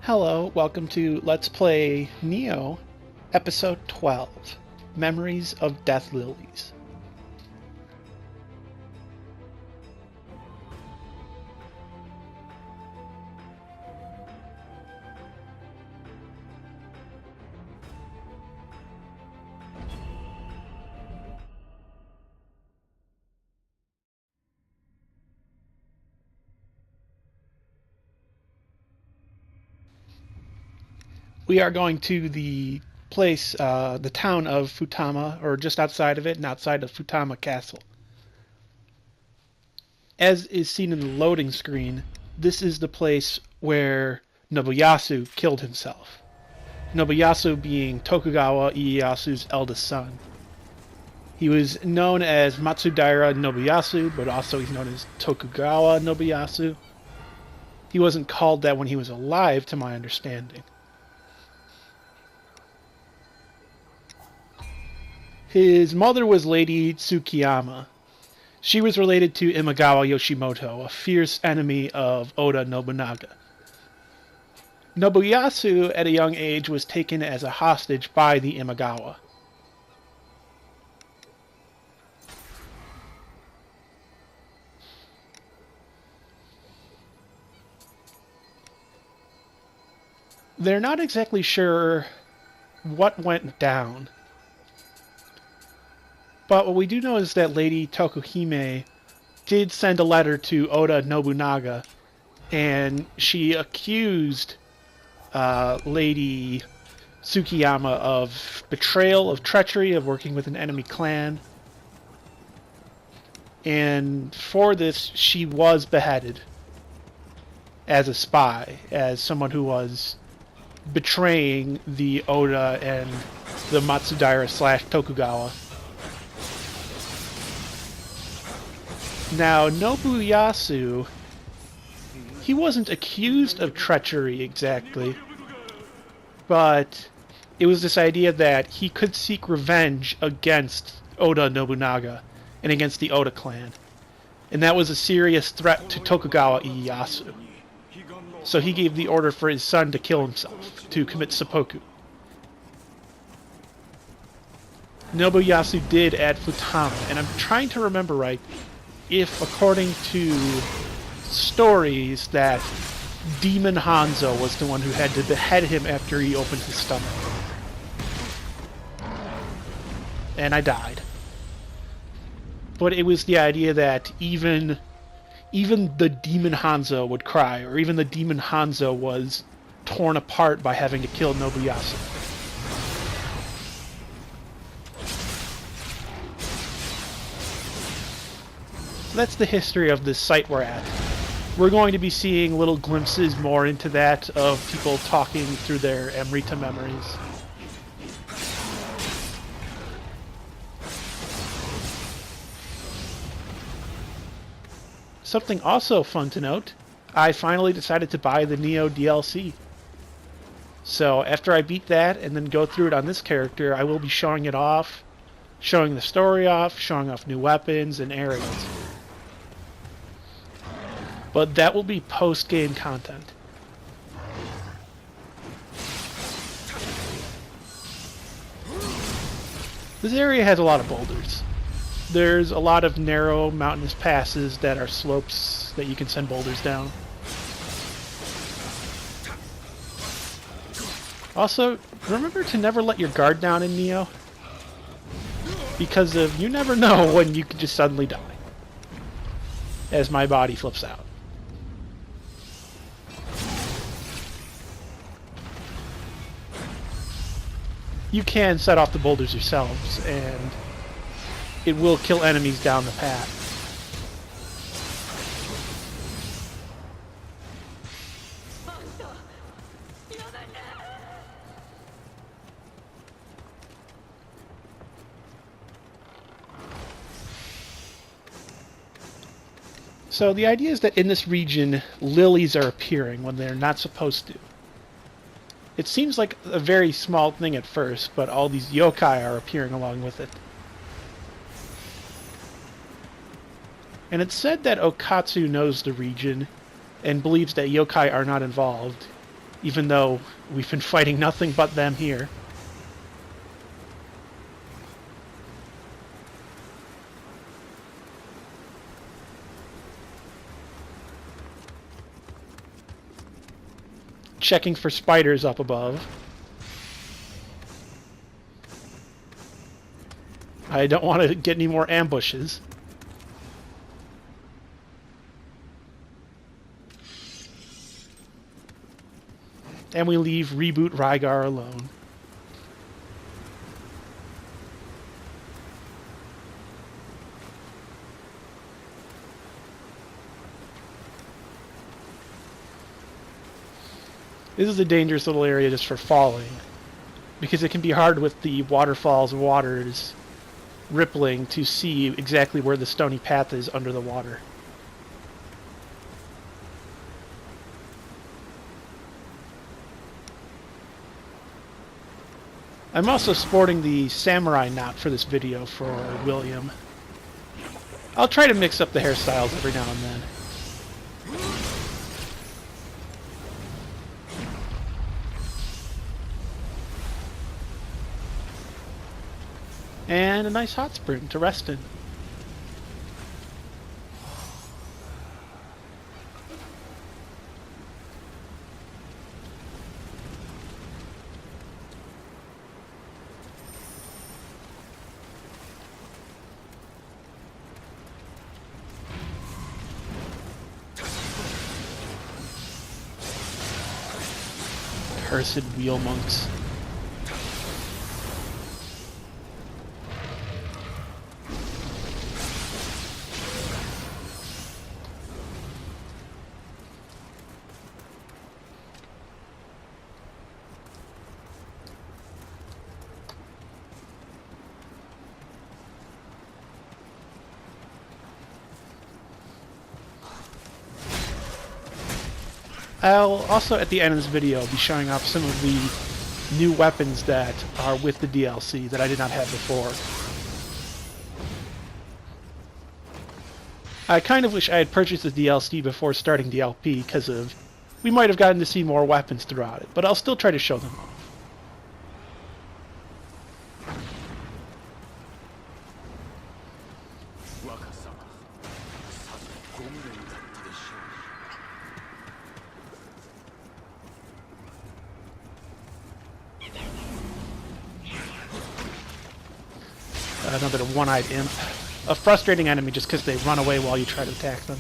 Hello, welcome to Let's Play Nioh, Episode 12, Memories of Death-Lilies. We are going to the place, the town of Futama, or just outside of it, and outside of Futama Castle. As is seen in the loading screen, this is the place where Nobuyasu killed himself. Nobuyasu being Tokugawa Ieyasu's eldest son. He was known as Matsudaira Nobuyasu, but also he's known as Tokugawa Nobuyasu. He wasn't called that when he was alive, to my understanding. His mother was Lady Tsukiyama. She was related to Imagawa Yoshimoto, a fierce enemy of Oda Nobunaga. Nobuyasu, at a young age, was taken as a hostage by the Imagawa. They're not exactly sure what went down. But what we do know is that Lady Tokuhime did send a letter to Oda Nobunaga, and she accused Lady Tsukiyama of betrayal, of treachery, of working with an enemy clan. And for this, she was beheaded as a spy, as someone who was betraying the Oda and the Matsudaira / Tokugawa. Now, Nobuyasu, he wasn't accused of treachery exactly, but it was this idea that he could seek revenge against Oda Nobunaga and against the Oda clan. And that was a serious threat to Tokugawa Ieyasu. So he gave the order for his son to kill himself, to commit seppuku. Nobuyasu did at Futama, and I'm trying to remember right, if, according to stories, that Demon Hanzo was the one who had to behead him after he opened his stomach. And I died. But it was the idea that even the Demon Hanzo would cry, or even the Demon Hanzo was torn apart by having to kill Nobuyasu. That's the history of this site we're at. We're going to be seeing little glimpses more into that of people talking through their Amrita memories. Something also fun to note, I finally decided to buy the Nioh DLC. So after I beat that and then go through it on this character, I will be showing it off, showing the story off, showing off new weapons and areas. But that will be post-game content. This area has a lot of boulders. There's a lot of narrow mountainous passes that are slopes that you can send boulders down. Also, remember to never let your guard down in Nioh, because you never know when you could just suddenly die, as my body flips out. You can set off the boulders yourselves, and it will kill enemies down the path. So the idea is that in this region, lilies are appearing when they're not supposed to. It seems like a very small thing at first, but all these yokai are appearing along with it. And it's said that Okatsu knows the region and believes that yokai are not involved. even though we've been fighting nothing but them here. Checking for spiders up above. I don't want to get any more ambushes. And we leave Reboot Rygar alone. This is a dangerous little area just for falling, because it can be hard with the waterfalls and waters rippling to see exactly where the stony path is under the water. I'm also sporting the samurai knot for this video for William. I'll try to mix up the hairstyles every now and then. And a nice hot spring to rest in. Cursed wheel monks. I'll also, at the end of this video, be showing off some of the new weapons that are with the DLC that I did not have before. I kind of wish I had purchased the DLC before starting the LP, because we might have gotten to see more weapons throughout it, but I'll still try to show them off. Another one-eyed imp. A frustrating enemy just because they run away while you try to attack them.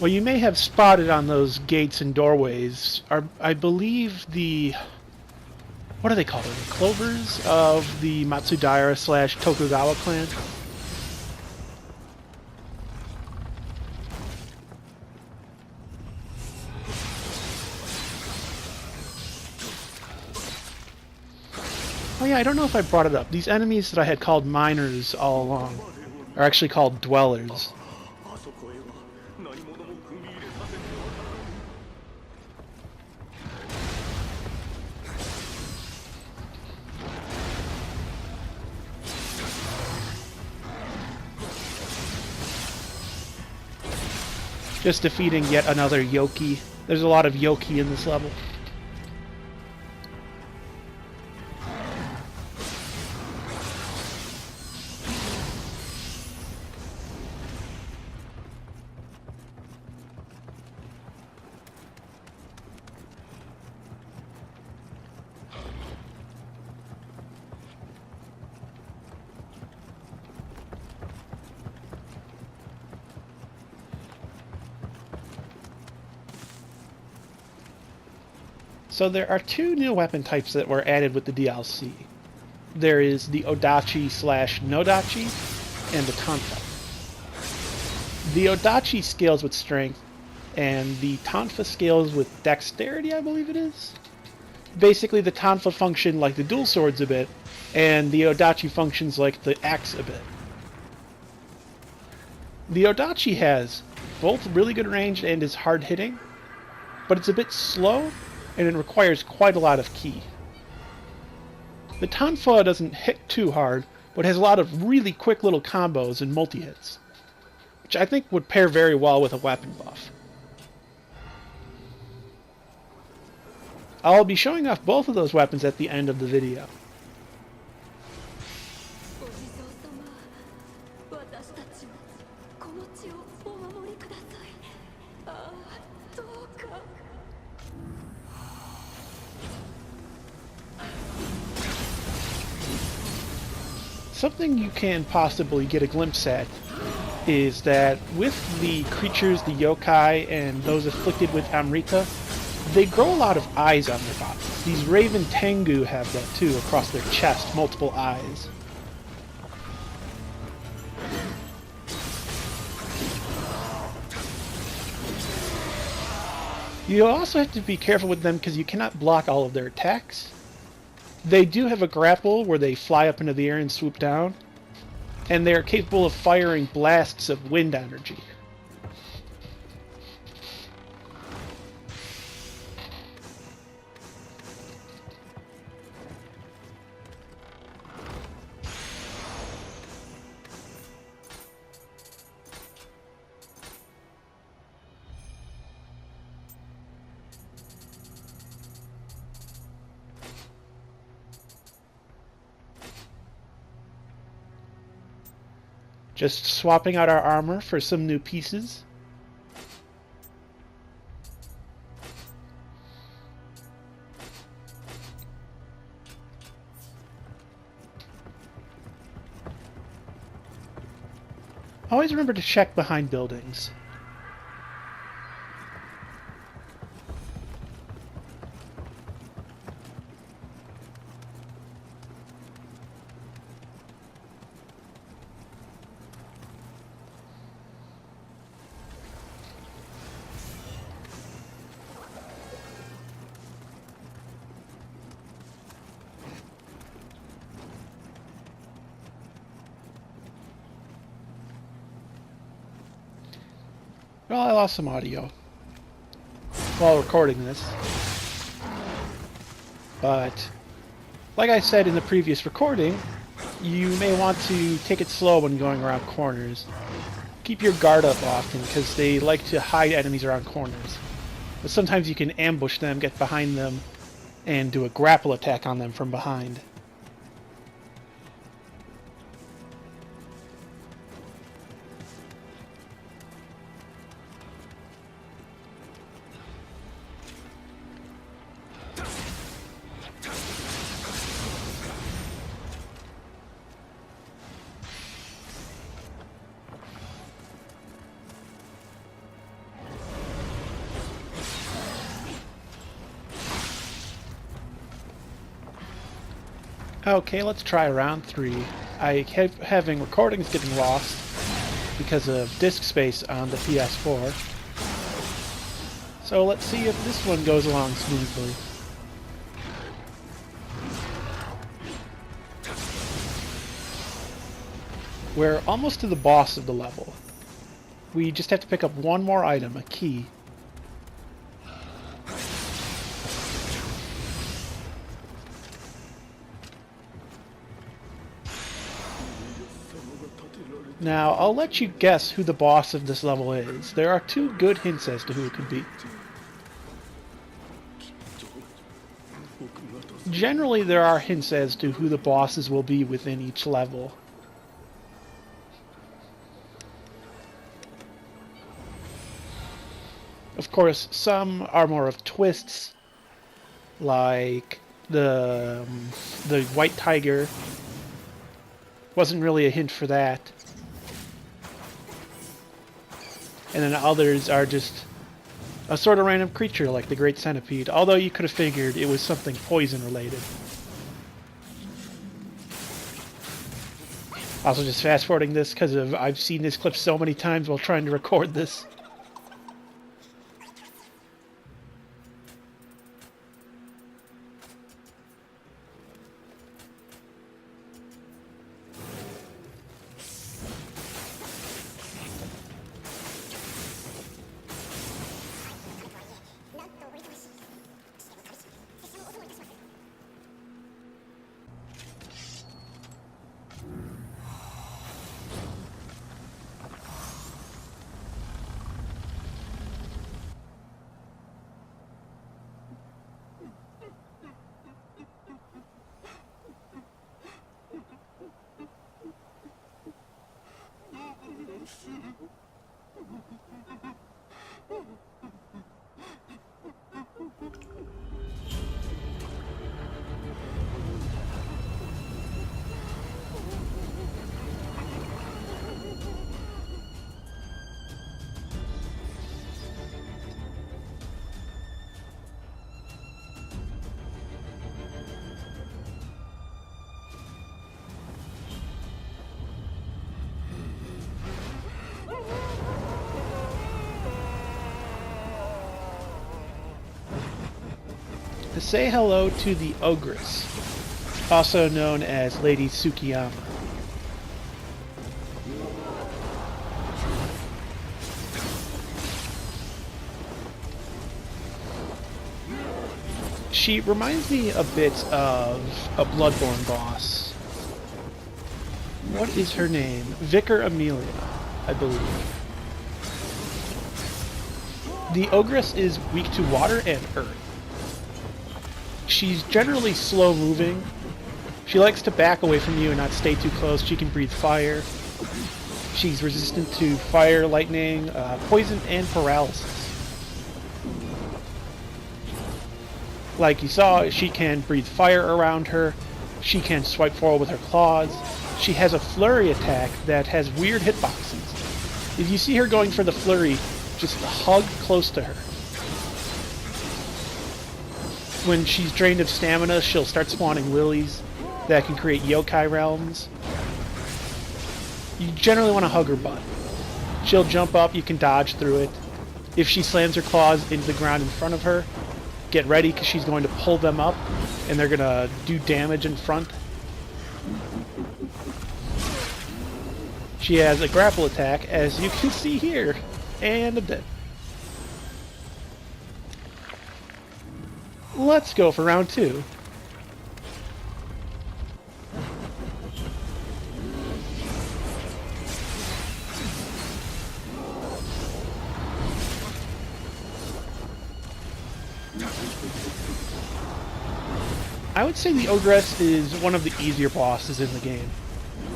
Well, you may have spotted on those gates and doorways are, I believe, what are they called? The clovers of the Matsudaira / Tokugawa clan. Oh yeah, I don't know if I brought it up. These enemies that I had called miners all along are actually called dwellers. Just defeating yet another Yokai. There's a lot of Yokai in this level. So there are two new weapon types that were added with the DLC. There is the Odachi / Nodachi and the Tonfa. The Odachi scales with strength, and the Tonfa scales with dexterity, I believe it is. Basically, the Tonfa function like the dual swords a bit, and the Odachi functions like the axe a bit. The Odachi has both really good range and is hard hitting, but it's a bit slow, and it requires quite a lot of ki. The Tonfa doesn't hit too hard, but has a lot of really quick little combos and multi-hits, which I think would pair very well with a weapon buff. I'll be showing off both of those weapons at the end of the video. Something you can possibly get a glimpse at is that with the creatures, the yokai, and those afflicted with Amrita, they grow a lot of eyes on their bodies. These Raven Tengu have that too, across their chest, multiple eyes. You also have to be careful with them because you cannot block all of their attacks. They do have a grapple where they fly up into the air and swoop down, and they are capable of firing blasts of wind energy. Just swapping out our armor for some new pieces. Always remember to check behind buildings. Well, I lost some audio while recording this. But, like I said in the previous recording, you may want to take it slow when going around corners. Keep your guard up often, because they like to hide enemies around corners. But sometimes you can ambush them, get behind them, and do a grapple attack on them from behind. Okay, let's try round 3. I kept having recordings getting lost because of disk space on the PS4. So let's see if this one goes along smoothly. We're almost to the boss of the level. We just have to pick up one more item, a key. Now, I'll let you guess who the boss of this level is. There are 2 good hints as to who it could be. Generally, there are hints as to who the bosses will be within each level. Of course, some are more of twists, like the White Tiger. Wasn't really a hint for that. And then others are just a sort of random creature like the Great Centipede, although you could have figured it was something poison related. Also just fast forwarding this because I've seen this clip so many times while trying to record this. say hello to the Ogress, also known as Lady Tsukiyama. She reminds me a bit of a Bloodborne boss. What is her name? Vicar Amelia, I believe. The Ogress is weak to water and earth. She's generally slow moving. She likes to back away from you and not stay too close. She can breathe fire. She's resistant to fire, lightning, poison, and paralysis. Like you saw, she can breathe fire around her. She can swipe forward with her claws. She has a flurry attack that has weird hitboxes. If you see her going for the flurry, just hug close to her. When she's drained of stamina, she'll start spawning lilies that can create yokai realms. You generally want to hug her butt. She'll jump up, you can dodge through it. If she slams her claws into the ground in front of her, get ready because she's going to pull them up and they're going to do damage in front. She has a grapple attack, as you can see here, and a dead. Let's go for round 2. I would say the Ogress is one of the easier bosses in the game.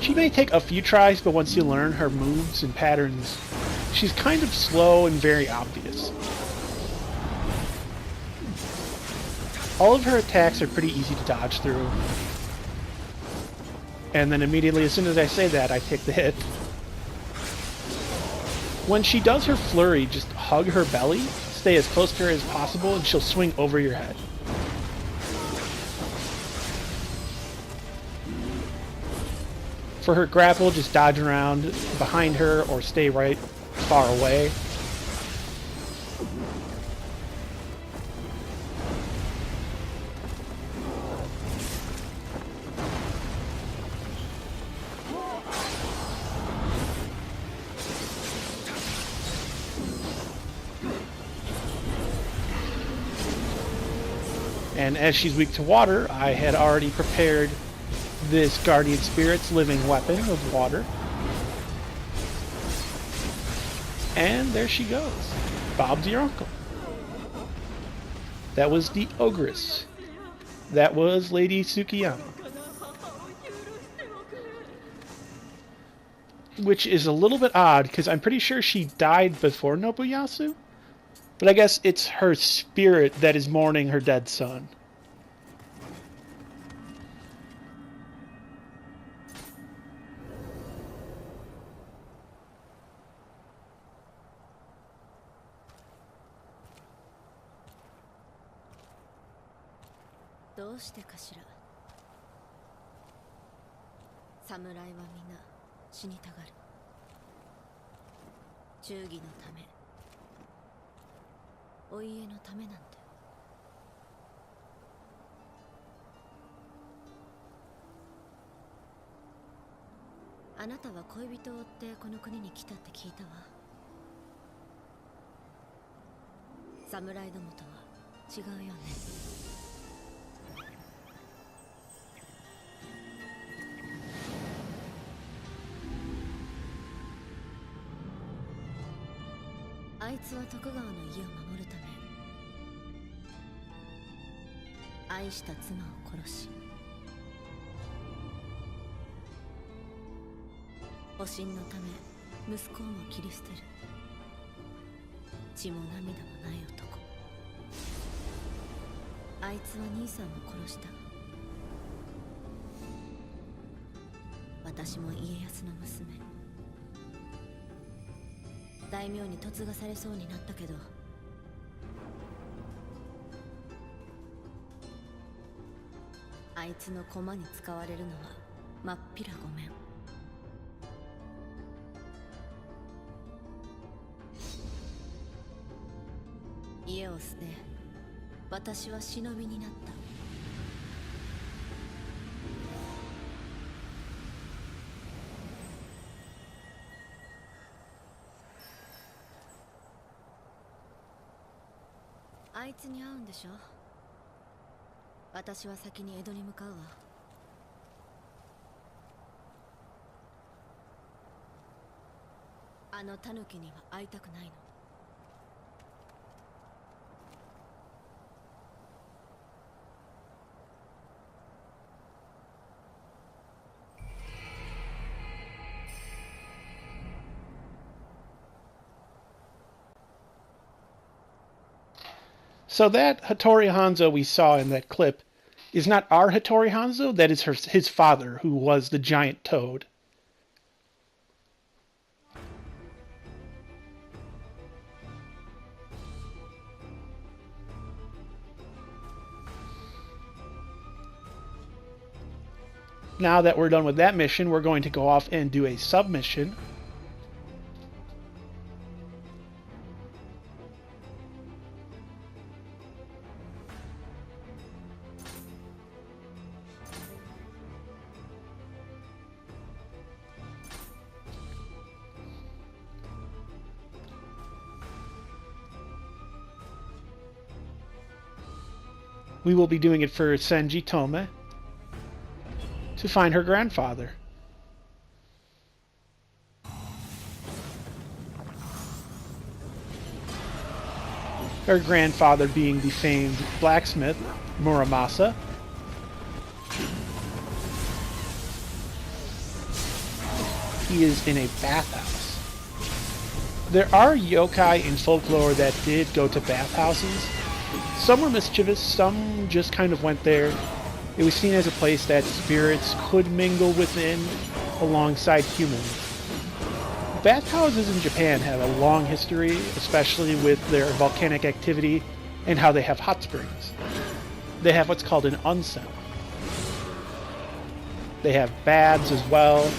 She may take a few tries, but once you learn her moves and patterns, she's kind of slow and very obvious. All of her attacks are pretty easy to dodge through. And then immediately, as soon as I say that, I take the hit. When she does her flurry, just hug her belly, stay as close to her as possible, and she'll swing over your head. For her grapple, just dodge around behind her or stay right far away. And as she's weak to water, I had already prepared this Guardian Spirit's living weapon of water. And there she goes. Bob's your uncle. That was the Ogress. That was Lady Tsukiyama. Which is a little bit odd, because I'm pretty sure she died before Nobuyasu. But I guess it's her spirit that is mourning her dead son. 私は忍びになった。あいつに会うんでしょ。私は先に江戸に向かうわ。あのタヌキには会いたくないの。So that Hattori Hanzo we saw in that clip is not our Hattori Hanzo. That is his father, who was the giant toad. Now that we're done with that mission, we're going to go off and do a submission. We will be doing it for Senji Tome to find her grandfather. Her grandfather being the famed blacksmith, Muramasa. He is in a bathhouse. There are yokai in folklore that did go to bathhouses. Some were mischievous, some just kind of went there. It was seen as a place that spirits could mingle within alongside humans. Bathhouses in Japan have a long history, especially with their volcanic activity and how they have hot springs. They have what's called an onsen. They have baths as well.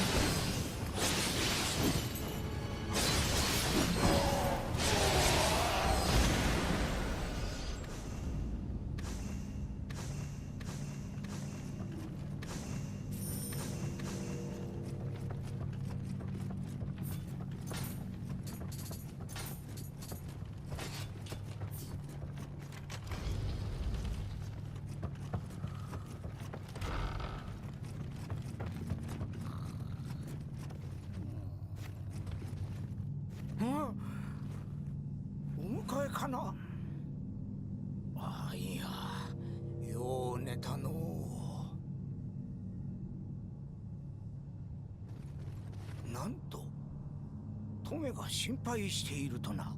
心配しているとな。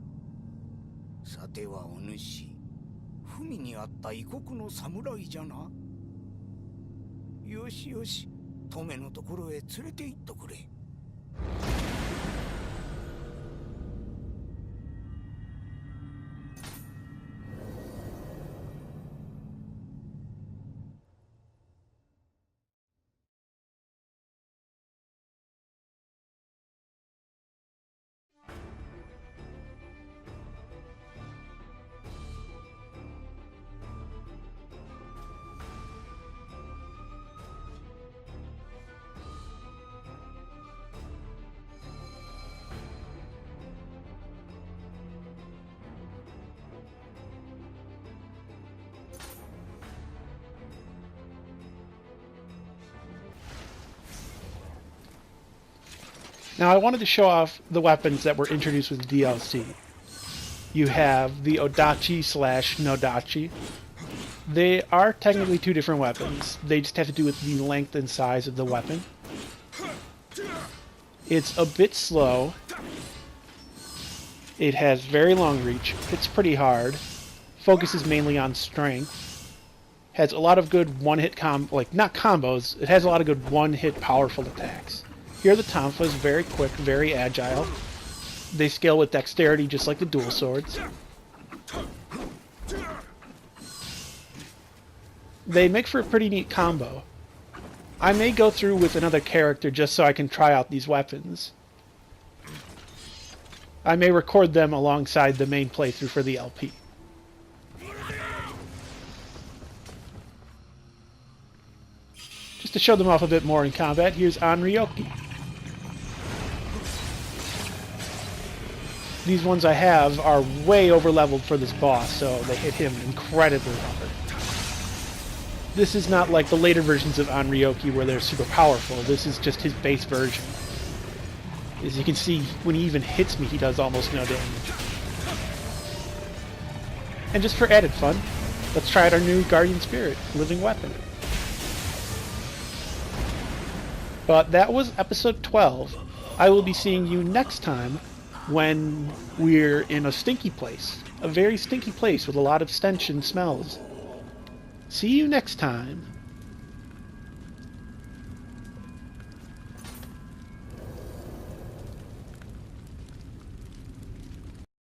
さてはお主、文にあった異国の侍じゃな。よしよし、トメのところへ連れて行っとくれ。Now I wanted to show off the weapons that were introduced with DLC. You have the Odachi / Nodachi. They are technically two different weapons. They just have to do with the length and size of the weapon. It's a bit slow. It has very long reach. It's pretty hard. Focuses mainly on strength. Has a lot of good one-hit not combos. It has a lot of good one-hit powerful attacks. Here the tonfas, very quick, very agile. They scale with dexterity just like the dual swords. They make for a pretty neat combo. I may go through with another character just so I can try out these weapons. I may record them alongside the main playthrough for the LP. to show them off a bit more in combat, here's Anryoki. These ones I have are way over-leveled for this boss, so they hit him incredibly hard. This is not like the later versions of Anryoki where they're super powerful. This is just his base version. As you can see, when he even hits me, he does almost no damage. And just for added fun, let's try out our new Guardian Spirit, living weapon. But that was episode 12. I will be seeing you next time when we're in a stinky place. A very stinky place with a lot of stench and smells. See you next time.